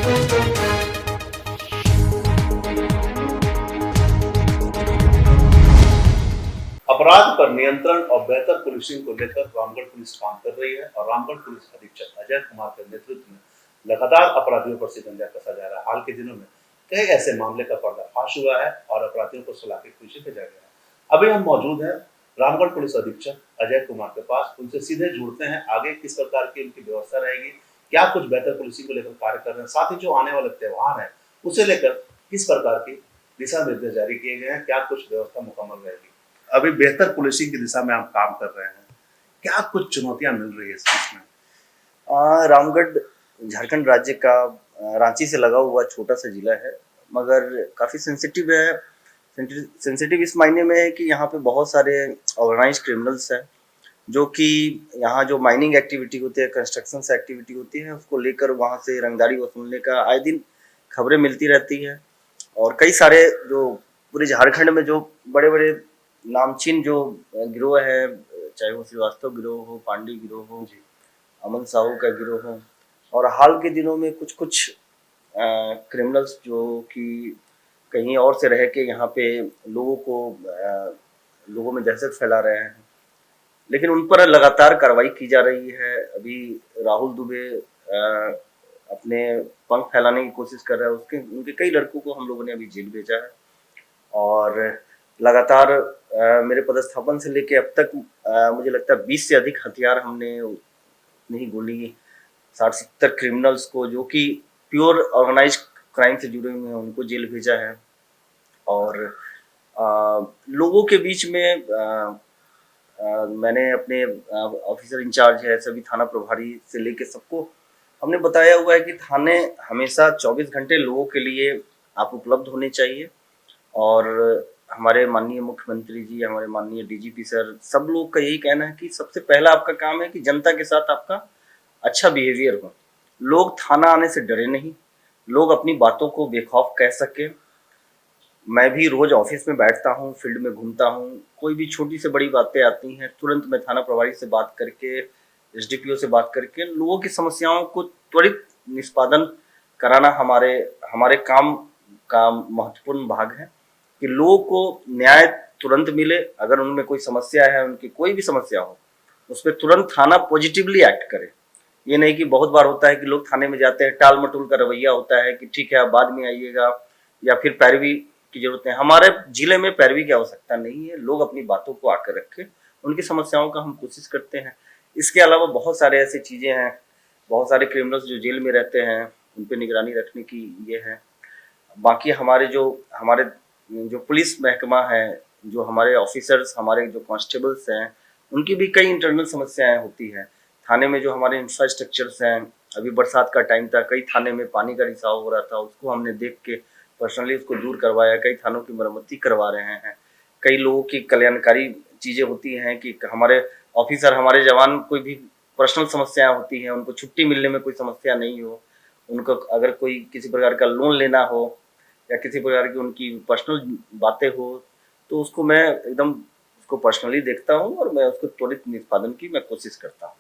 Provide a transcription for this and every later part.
अपराध पर नियंत्रण और बेहतर पुलिसिंग को लेकर रामगढ़ पुलिस काम कर रही है और रामगढ़ पुलिस अधीक्षक अजय कुमार के नेतृत्व में लगातार अपराधियों पर शिकंजा कसा जा रहा है। हाल के दिनों में कई ऐसे मामले का पर्दाफाश हुआ है और अपराधियों को सलाखे पीछे भेजा गया है। अभी हम मौजूद हैं रामगढ़ पुलिस अधीक्षक अजय कुमार के पास। उनसे सीधे जुड़ते हैं, आगे किस प्रकार की उनकी व्यवस्था रहेगी, क्या कुछ बेहतर पुलिसिंग को लेकर कार्य कर रहे हैं, साथ ही जो आने वाले त्योहार है उसे लेकर किस प्रकार की दिशा निर्देश जारी किए गए हैं, क्या कुछ व्यवस्था मुकम्मल रहेगी। अभी बेहतर पुलिसिंग की दिशा में हम काम कर रहे हैं, क्या कुछ चुनौतियां मिल रही है इसमें? रामगढ़ झारखंड राज्य का रांची से लगा हुआ छोटा सा जिला है, मगर काफ़ी सेंसिटिव है। सेंसिटिव इस मायने में है कि यहाँ पे बहुत सारे ऑर्गेनाइज क्रिमिनल्स हैं, जो कि यहाँ जो माइनिंग एक्टिविटी होती है, कंस्ट्रक्शन से एक्टिविटी होती है, उसको लेकर वहाँ से रंगदारी वसूलने का आए दिन खबरें मिलती रहती है। और कई सारे जो पूरे झारखंड में जो बड़े बड़े नामचीन जो गिरोह है, चाहे वो श्रीवास्तव गिरोह हो, पांडे गिरोह हो, अमन साहू का गिरोह हो, और हाल के दिनों में कुछ क्रिमिनल्स जो कि कहीं और से रह के यहाँ पे लोगों में दहशत फैला रहे हैं, लेकिन उन पर लगातार कार्रवाई की जा रही है। अभी राहुल दुबे अपने पंख फैलाने की कोशिश कर रहा है, उनके कई लड़कों को हम लोगों ने अभी जेल भेजा है। और लगातार मेरे पदस्थापन से लेके अब तक मुझे लगता है 20 से अधिक हथियार हमने नहीं गोली 60-70 क्रिमिनल्स को जो कि प्योर ऑर्गेनाइज क्राइम से जुड़े हुए हैं उनको जेल भेजा है। और लोगों के बीच में मैंने अपने ऑफिसर इंचार्ज है, सभी थाना प्रभारी से लेके सबको हमने बताया हुआ है कि थाने हमेशा 24 घंटे लोगों के लिए आप उपलब्ध होने चाहिए। और हमारे माननीय मुख्यमंत्री जी, हमारे माननीय डीजीपी सर, सब लोग का यही कहना है कि सबसे पहला आपका काम है कि जनता के साथ आपका अच्छा बिहेवियर हो। लोग थाना आने से डरे नहीं, लोग अपनी बातों को बेखौफ कह सके। मैं भी रोज ऑफिस में बैठता हूँ, फील्ड में घूमता हूँ, कोई भी छोटी से बड़ी बातें आती हैं, तुरंत मैं थाना प्रभारी से बात करके, एसडीपीओ से बात करके लोगों की समस्याओं को त्वरित निष्पादन कराना हमारे काम का महत्वपूर्ण भाग है कि लोगों को न्याय तुरंत मिले। अगर उनमें कोई समस्या है, उनकी कोई भी समस्या हो, उस पर तुरंत थाना पॉजिटिवली एक्ट करे। ये नहीं कि बहुत बार होता है कि लोग थाने में जाते हैं, टाल मटोल का रवैया होता है कि ठीक है आप बाद में आइएगा, या फिर पैरवी की जरूरत है। हमारे जिले में पैरवी की आवश्यकता नहीं है, लोग अपनी बातों को आकर रखें, उनकी समस्याओं का हम कोशिश करते हैं। इसके अलावा बहुत सारे ऐसी चीज़ें हैं, बहुत सारे क्रिमिनल्स जो जेल में रहते हैं उन पर निगरानी रखने की ये है। बाकी हमारे जो पुलिस महकमा है, जो हमारे ऑफिसर्स, हमारे जो कांस्टेबल्स हैं, उनकी भी कई इंटरनल समस्याएं होती हैं। थाने में जो हमारे इंफ्रास्ट्रक्चर्स हैं, अभी बरसात का टाइम था, कई थाने में पानी का रिसाव हो रहा था, उसको हमने देख के पर्सनली उसको दूर करवाया। कई थानों की मरम्मती करवा रहे हैं। कई लोगों की कल्याणकारी चीज़ें होती हैं कि हमारे ऑफिसर, हमारे जवान, कोई भी पर्सनल समस्याएं होती हैं, उनको छुट्टी मिलने में कोई समस्या नहीं हो, उनको अगर कोई किसी प्रकार का लोन लेना हो या किसी प्रकार की उनकी पर्सनल बातें हो, तो उसको मैं एकदम उसको पर्सनली देखता हूँ और मैं उसको त्वरित निष्पादन की मैं कोशिश करता हूँ।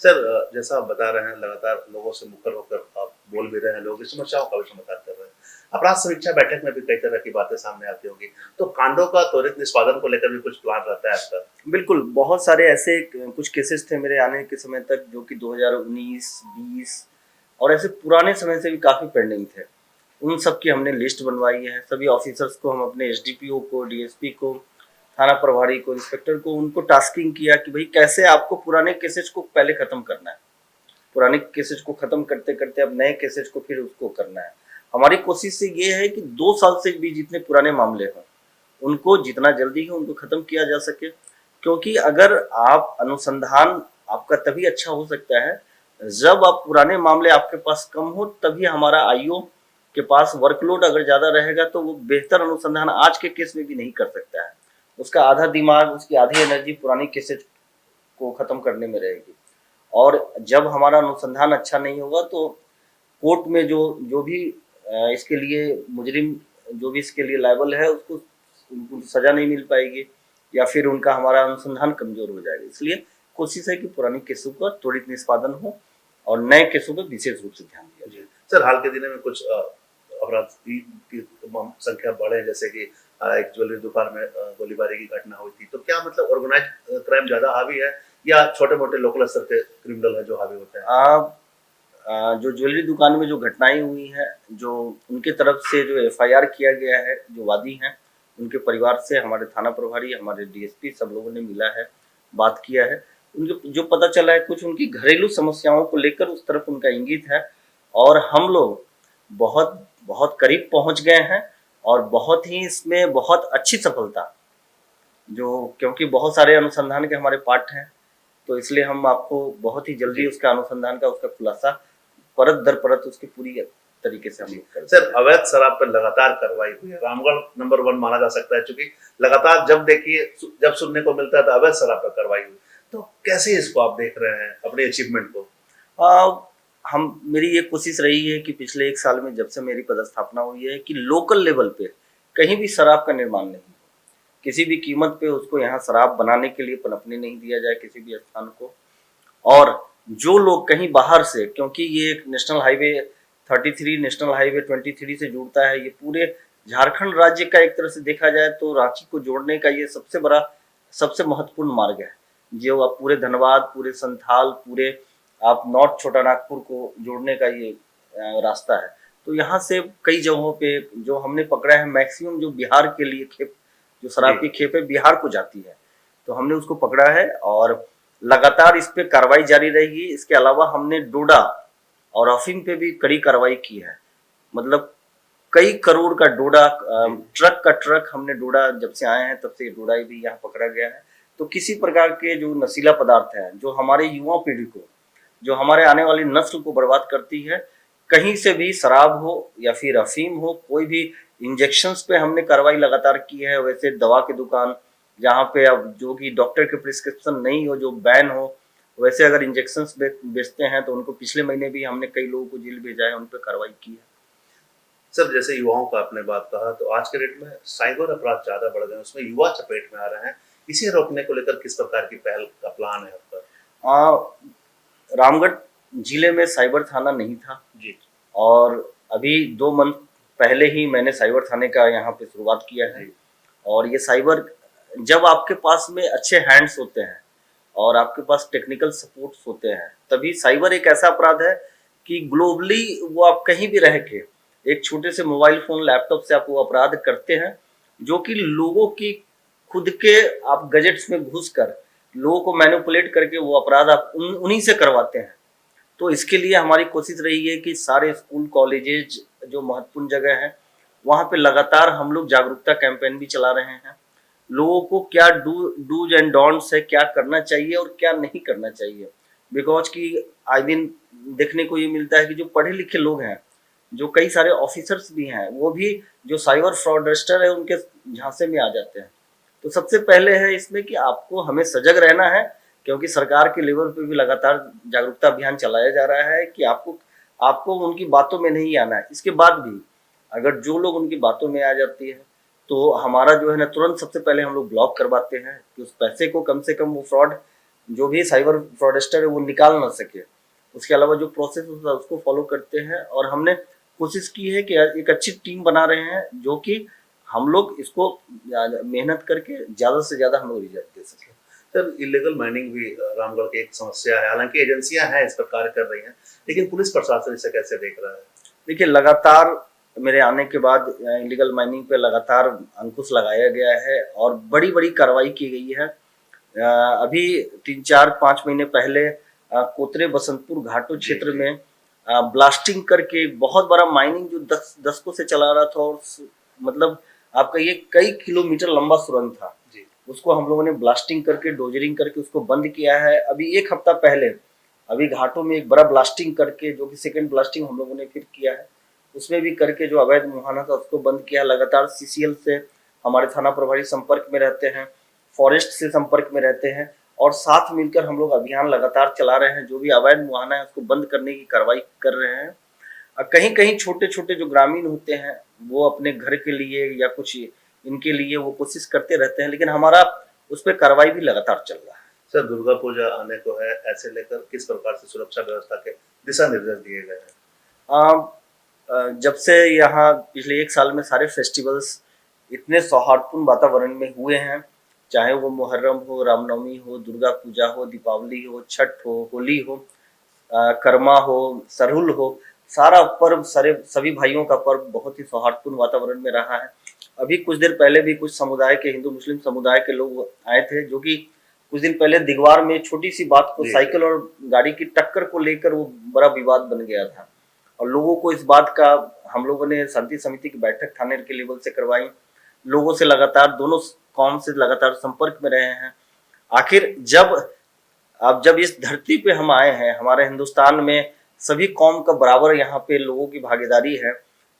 सर, जैसा आप बता रहे हैं, लगातार लोगों से मुखर होकर आप बोल भी रहे हैं, लोगों की समस्याओं का भी समाधान कर रहे हैं। अपराध समीक्षा बैठक में भी कई तरह की बातें सामने आती होंगी, तो कांडों का त्वरित निष्पादन को लेकर भी कुछ प्लान रहता है आपका? बिल्कुल, बहुत सारे ऐसे कुछ केसेस थे मेरे आने के समय तक जो कि 2019, 20 और ऐसे पुराने समय से भी काफ़ी पेंडिंग थे। उन सब की हमने लिस्ट बनवाई है। सभी ऑफिसर्स को हम अपने एसडीपीओ को, डीएसपी को, थाना प्रभारी को, इंस्पेक्टर को, उनको टास्किंग किया कि भाई कैसे आपको पुराने केसेस को पहले ख़त्म करना है, पुराने केसेस को ख़त्म करते करते अब नए केसेस को फिर उसको करना है। हमारी कोशिश से ये है कि 2 साल से भी जितने पुराने मामले हों उनको जितना जल्दी हो उनको ख़त्म किया जा सके। क्योंकि अगर आप अनुसंधान आपका तभी अच्छा हो सकता है जब आप पुराने मामले आपके पास कम हो, तभी हमारा आईओ के पास वर्कलोड अगर ज़्यादा रहेगा तो वो बेहतर अनुसंधान आज के केस में भी नहीं कर सकता है। उसका आधा दिमाग, उसकी आधी एनर्जी पुरानी केसेज को ख़त्म करने में रहेगी। और जब हमारा अनुसंधान अच्छा नहीं होगा तो कोर्ट में जो भी इसके लिए मुजरिम, जो भी इसके लिए लायबल है, उनको सज़ा नहीं मिल पाएगी या फिर उनका हमारा अनुसंधान कमज़ोर हो जाएगा। इसलिए कोशिश है कि पुरानी केसों का त्वरित निष्पादन हो और नए केसों पर विशेष रूप से ध्यान दिया जाए। सर हाल के दिनों में कुछ अपराध की संख्या बढ़े, जैसे कि एक ज्वेलरी दुकान में गोलीबारी की घटना हुई थी, तो क्या मतलब ऑर्गेनाइज क्राइम ज्यादा हावी है या छोटे मोटे लोकल स्तर के क्रिमिनल है जो हावी होते हैं? जो ज्वेलरी दुकान में जो घटनाएं हुई हैं, जो उनके तरफ से जो एफआईआर किया गया है, जो वादी हैं उनके परिवार से हमारे थाना प्रभारी, हमारे डीएसपी सब लोगों ने मिला है, बात किया है। उनके जो पता चला है कुछ उनकी घरेलू समस्याओं को लेकर उस तरफ उनका इंगित है, और हम लोग बहुत बहुत करीब पहुंच गए हैं, और बहुत ही इसमें बहुत अच्छी सफलता, जो क्योंकि बहुत सारे अनुसंधान के हमारे पार्ट हैं, तो इसलिए हम आपको बहुत ही जल्दी उसका अनुसंधान का उसका खुलासा परत दर परत उसकी पूरी तरीके से हम लोग कर सर अवैध शराब पर लगातार कार्रवाई हुई है, रामगढ़ नंबर 1 माना जा सकता है, क्योंकि लगातार जब सुनने को मिलता है तो अवैध शराब पर कार्रवाई हुई, तो कैसे इसको आप देख रहे हैं अपने अचीवमेंट को? हम मेरी ये कोशिश रही है कि पिछले 1 साल में जब से मेरी पदस्थापना हुई है कि लोकल लेवल पे कहीं भी शराब का निर्माण नहीं हो, किसी भी कीमत पे उसको यहाँ शराब बनाने के लिए पनपने नहीं दिया जाए किसी भी स्थान को। और जो लोग कहीं बाहर से, क्योंकि ये एक नेशनल हाईवे 33 नेशनल हाईवे 23 से जुड़ता है, ये पूरे झारखंड राज्य का एक तरह से देखा जाए तो रांची को जोड़ने का ये सबसे बड़ा सबसे महत्वपूर्ण मार्ग है, जो आप पूरे धनबाद, पूरे संथाल, पूरे आप नॉर्थ छोटा नागपुर को जोड़ने का ये रास्ता है। तो यहाँ से कई जगहों पे जो हमने पकड़ा है, मैक्सिमम जो बिहार के लिए खेप, जो शराब की खेप है बिहार को जाती है, तो हमने उसको पकड़ा है और लगातार इस पे कार्रवाई जारी रहेगी। इसके अलावा हमने डोडा और अफीम पे भी कड़ी कार्रवाई की है, मतलब कई करोड़ का डोडा, ट्रक का ट्रक हमने डोडा, जब से आए हैं तब से डोडा भी यहाँ पकड़ा गया है। तो किसी प्रकार के जो नशीला पदार्थ है जो हमारे युवा पीढ़ी को, जो हमारे आने वाली नस्ल को बर्बाद करती है, कहीं से भी शराब हो या फिर अफीम हो, कोई भी इंजेक्शंस पे हमने कार्रवाई लगातार की है। वैसे दवा की दुकान जहाँ पे अब जो कि डॉक्टर के प्रिस्क्रिप्शन नहीं हो, जो बैन हो, वैसे अगर इंजेक्शंस बेचते हैं तो उनको पिछले महीने भी हमने कई लोगों को जेल भेजा है, उन पर कार्रवाई की है। सर जैसे युवाओं का आपने बात कहा, तो आज के डेट में साइबर अपराध ज्यादा बढ़ गए, उसमें युवा चपेट में आ रहे हैं, इसे रोकने को लेकर किस प्रकार की पहल का प्लान है आपका? रामगढ़ जिले में साइबर थाना नहीं था जी, और अभी 2 मंथ पहले ही मैंने साइबर थाने का यहाँ पे शुरुआत किया है। और ये साइबर, जब आपके पास में अच्छे हैंड्स होते हैं और आपके पास टेक्निकल सपोर्ट्स होते हैं, तभी साइबर एक ऐसा अपराध है कि ग्लोबली वो आप कहीं भी रह के एक छोटे से मोबाइल फोन, लैपटॉप से आप वो अपराध करते हैं, जो कि लोगों की खुद के आप गजेट्स में घुसकर लोगों को मैनिपुलेट करके वो अपराध आप उन्हीं से करवाते हैं। तो इसके लिए हमारी कोशिश रही है कि सारे स्कूल कॉलेजेज जो महत्वपूर्ण जगह है वहाँ पे लगातार हम लोग जागरूकता कैंपेन भी चला रहे हैं। लोगों को क्या डूज एंड डोंट्स है, क्या करना चाहिए और क्या नहीं करना चाहिए। बिकॉज कि आए दिन देखने को ये मिलता है कि जो पढ़े लिखे लोग हैं, जो कई सारे ऑफिसर्स भी हैं, वो भी जो साइबर फ्रॉडस्टर है उनके झांसे में आ जाते हैं। तो सबसे पहले है इसमें कि आपको हमें सजग रहना है, क्योंकि सरकार के लेवल पे भी लगातार जागरूकता अभियान चलाया जा रहा है कि आपको आपको उनकी बातों में नहीं आना है। इसके बाद भी अगर जो लोग उनकी बातों में आ जाती है तो हमारा जो है ना, तुरंत सबसे पहले हम लोग ब्लॉक करवाते हैं कि उस पैसे को कम से कम वो फ्रॉड, जो भी साइबर फ्रॉडस्टर है वो निकाल ना सके। उसके अलावा जो प्रोसेस होता है उसको फॉलो करते हैं, और हमने कोशिश की है कि एक अच्छी टीम बना रहे हैं, जो कि हम लोग इसको मेहनत करके ज़्यादा से ज़्यादा हम लोग रिजल्ट दे सकें। सर इलीगल माइनिंग भी रामगढ़ की एक समस्या है, हालांकि एजेंसियां हैं इस पर कार्य कर रही हैं, लेकिन पुलिस प्रशासन इसे कैसे देख रहा है? देखिए, लगातार मेरे आने के बाद इलीगल माइनिंग पे लगातार अंकुश लगाया गया है और बड़ी बड़ी कार्रवाई की गई है। अभी 3-4-5 महीने पहले कोतरे बसंतपुर घाटो क्षेत्र में ब्लास्टिंग करके बहुत बड़ा माइनिंग जो दशकों से चला रहा था, और मतलब आपका ये कई किलोमीटर लंबा सुरंग था, उसको हम लोगों ने ब्लास्टिंग करके, डोजरिंग करके उसको बंद किया है। अभी 1 हफ्ता पहले अभी घाटों में एक बड़ा ब्लास्टिंग करके, जो कि सेकंड ब्लास्टिंग हम लोगों ने फिर किया है, उसमें भी करके जो अवैध मुहाना था उसको बंद किया। लगातार सीसीएल से हमारे थाना प्रभारी संपर्क में रहते हैं, फॉरेस्ट से संपर्क में रहते हैं, और साथ मिलकर हम लोग अभियान लगातार चला रहे हैं। जो भी अवैध मुहाना है उसको बंद करने की कार्रवाई कर रहे हैं। कहीं कहीं छोटे छोटे जो ग्रामीण होते हैं वो अपने घर के लिए या कुछ इनके लिए वो कोशिश करते रहते हैं, लेकिन हमारा उस पर कार्रवाई भी लगातार चल रहा है। सर दुर्गा पूजा आने को है, ऐसे लेकर किस प्रकार से सुरक्षा व्यवस्था के दिशा निर्देश दिए गए हैं? जब से यहाँ पिछले 1 साल में सारे फेस्टिवल्स इतने सौहार्दपूर्ण वातावरण में हुए हैं, चाहे वो मुहर्रम हो, रामनवमी हो, दुर्गा पूजा हो, दीपावली हो, छठ हो, होली हो, करमा हो, सरहुल हो, सारा पर्व सारे सभी भाइयों का पर्व बहुत ही सौहार्दपूर्ण वातावरण में रहा है। अभी कुछ देर पहले भी कुछ समुदाय के हिंदू मुस्लिम समुदाय के लोग आए थे, जो कि कुछ दिन पहले दिगवार में छोटी सी बात को साइकिल और गाड़ी की टक्कर को लेकर वो बड़ा विवाद बन गया था, और लोगों को इस बात का हम लोगों ने शांति समिति की बैठक थाने के लेवल से करवाई, लोगों से लगातार दोनों कौम से लगातार संपर्क में रहे हैं। आखिर जब इस धरती पे हम आए हैं, हमारे हिंदुस्तान में सभी कौम का बराबर यहाँ पे लोगों की भागीदारी है,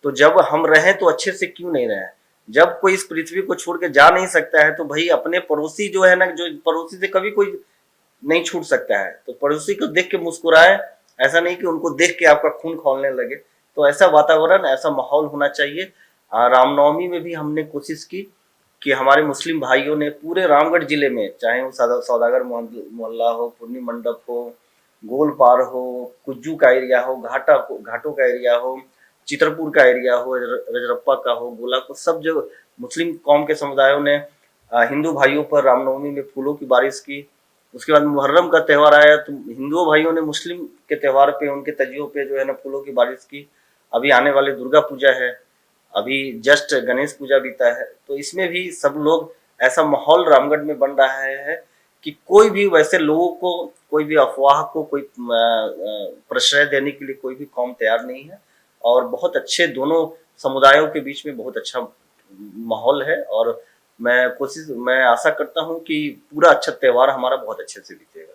तो जब हम रहें तो अच्छे से क्यों नहीं रहें। जब कोई इस पृथ्वी को छोड़ के जा नहीं सकता है तो भाई अपने पड़ोसी जो है ना, जो पड़ोसी से कभी कोई नहीं छूट सकता है, तो पड़ोसी को देख के मुस्कुराए, ऐसा नहीं कि उनको देख के आपका खून खौलने लगे। तो ऐसा वातावरण, ऐसा माहौल होना चाहिए। रामनवमी में भी हमने कोशिश की कि हमारे मुस्लिम भाइयों ने पूरे रामगढ़ जिले में, चाहे वो सौदागर मोहल्ला हो, पूर्णी मंडप हो, गोलपार हो, कुज्जू का एरिया हो, घाटों का एरिया हो, चित्रपुर का एरिया हो, रजरप्पा का हो, गोला को, सब जो मुस्लिम कौम के समुदायों ने हिंदू भाइयों पर रामनवमी में फूलों की बारिश की। उसके बाद मुहर्रम का त्यौहार आया तो हिंदुओं भाइयों ने मुस्लिम के त्यौहार पे, उनके तजियों पे जो है ना फूलों की बारिश की। अभी आने वाले दुर्गा पूजा है, अभी जस्ट गणेश पूजा बीता है, तो इसमें भी सब लोग, ऐसा माहौल रामगढ़ में बन रहा है कि कोई भी वैसे लोगों को, कोई भी अफवाह को, कोई प्रश्रय देने के लिए कोई भी कौम तैयार नहीं है, और बहुत अच्छे दोनों समुदायों के बीच में बहुत अच्छा माहौल है। और मैं आशा करता हूं कि पूरा अच्छा त्यौहार हमारा बहुत अच्छे से बीतेगा।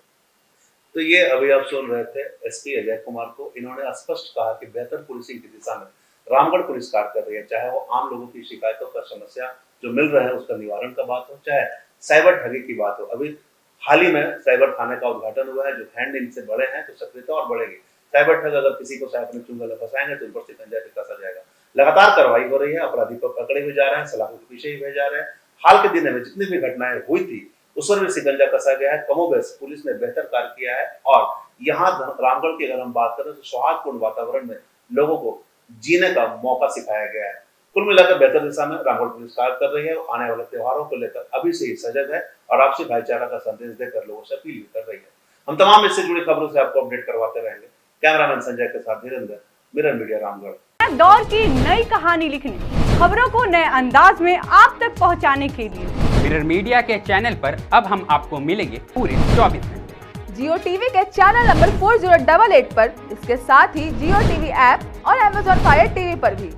तो ये अभी आप सुन रहे थे एसपी अजय कुमार को। इन्होंने स्पष्ट कहा कि बेहतर पुलिसिंग की दिशा में रामगढ़ पुलिस कार्य कर रही है, चाहे वो आम लोगों की शिकायतों का, समस्या जो मिल रहे हैं उसका निवारण का बात हो, चाहे साइबर ठगी की बात हो। अभी हाल ही में साइबर थाने का उद्घाटन हुआ है, जो हैंड इनसे बड़े हैं तो सक्रियता और बढ़ेगी। साइबर ठग अगर किसी को अपने चुंगल फंसाएंगे तो ऊपर से कंजा पे कसा जाएगा। लगातार कार्रवाई हो रही है, अपराधी को पकड़े हुए जा रहे हैं, सलाखों के पीछे ही भेजे जा रहे हैं। हाल के दिनों में जितनी भी घटनाएं हुई थी उस पर भी शिकंजा कसा गया है। कमोबेश पुलिस ने बेहतर कार्य किया है, और यहाँ रामगढ़ की अगर हम बात करें तो सौहार्दपूर्ण वातावरण में लोगों को जीने का मौका सिखाया गया है। कुल मिलाकर बेहतर दिशा में रामगढ़ पुलिस कार्य कर रही है। आने वाले त्योहारों को लेकर अभी से ही सजग है और आपसी भाईचारा का संदेश देकर लोगों से अपील कर रही है। हम तमाम इससे जुड़ी खबरों से आपको अपडेट करवाते रहेंगे। कैमरामैन संजय के साथ धीरेन्द्र, मिरर मीडिया, रामगढ़। दौर की नई कहानी लिखने, खबरों को नए अंदाज में आप तक पहुंचाने के लिए मिरर मीडिया के चैनल पर अब हम आपको मिलेंगे पूरे 24 घंटे। जियो टीवी के चैनल नंबर 4088 पर, इसके साथ ही जियो टीवी ऐप और Amazon Fire TV पर भी।